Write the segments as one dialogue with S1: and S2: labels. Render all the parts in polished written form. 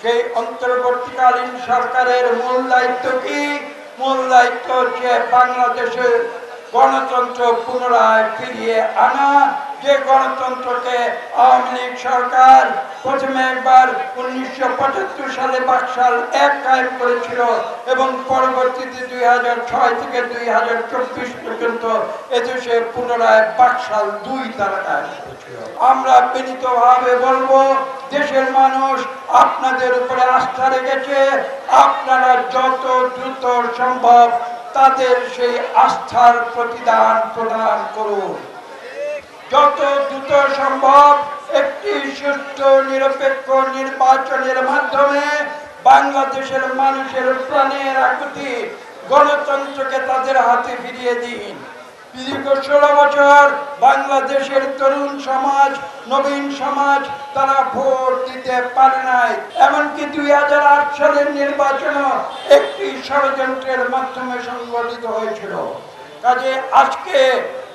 S1: সেই অন্তর্বর্তীকালীন সরকারের মূল দায়িত্ব কি? মূল দায়িত্ব হচ্ছে বাংলাদেশের গণতন্ত্র পুনরায় ফিরিয়ে আনা। যে গণতন্ত্রকে আওয়ামী লীগ সরকার প্রথমে একবার 1975 সালে বাকশাল 1 কায়েম করেছিল এবং পরবর্তীতে 2006 থেকে 2024 পর্যন্ত এদেশে পুনরায় বাকশাল 2 তারা কায়েম করেছিল। আমরা বিনীতভাবে বলবো, দেশের মানুষ আপনাদের উপরে আস্থা রেখেছে। আপনারা যত দ্রুত সম্ভব তাদের সেই আস্থার প্রতিদান প্রদান করুন। যত দ্রুত সম্ভব একটি সুষ্ঠু নিরপেক্ষ নির্বাচনের মাধ্যমে বাংলাদেশের মানুষের প্রাণের আকুতি গণতন্ত্রকে তাদের হাতে ফিরিয়ে দিন। দীর্ঘ 16 বছর বাংলাদেশের তরুণ সমাজ, নবীন সমাজ তারা ভোট দিতে পারে নাই। এমনকি 2008 সালের নির্বাচনও একটি ষড়যন্ত্রের মাধ্যমে সংগঠিত হয়েছিল। কাজে আজকে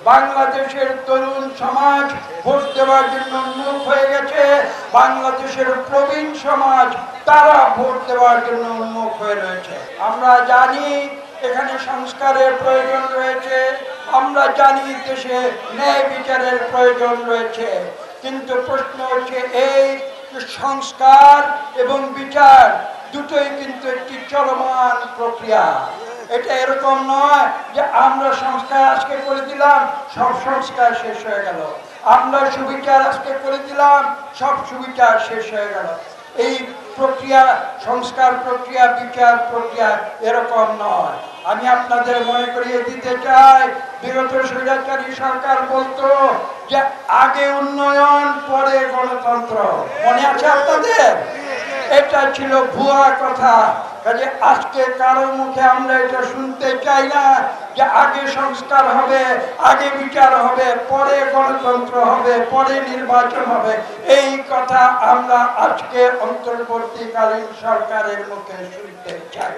S1: বাংলাদেশের তরুণ সমাজ ভোট দেওয়ার জন্য উন্মুখ হয়ে গেছে। বাংলাদেশের প্রবীণ সমাজ তারা ভোট দেওয়ার জন্য উন্মুখ হয়ে রয়েছে। আমরা জানি এখানে সংস্কারের প্রয়োজন রয়েছে, আমরা জানি দেশে ন্যায় বিচারের প্রয়োজন রয়েছে, কিন্তু প্রশ্ন হচ্ছে এই সংস্কার এবং বিচার দুটোই কিন্তু একটি চলমান প্রক্রিয়া। এটা এরকম নয় যে আমরা সংস্কার আজকে করে দিলাম সব সংস্কার শেষ হয়ে গেল, আমরা সুবিচার আজকে করে দিলাম সব সুবিচার শেষ হয়ে গেল। এই প্রক্রিয়া, সংস্কার প্রক্রিয়া, বিচার প্রক্রিয়া এরকম নয়। আমি আপনাদের মনে করিয়ে দিতে চাই, বিগত স্বৈরাচারী সরকার বলতো যে আগে উন্নয়ন পরে গণতন্ত্র। মনে আছে আপনাদের? এটা ছিল ভুয়া কথা। কাজে আজকে কারো মুখে আমরা এটা শুনতে চাই না যে আগে সংস্কার হবে, আগে বিচার হবে, পরে গণতন্ত্র হবে, পরে নির্বাচন হবে। এই কথা আমরা আজকে অন্তর্বর্তীকালীন সরকারের মুখে শুনতে চাই।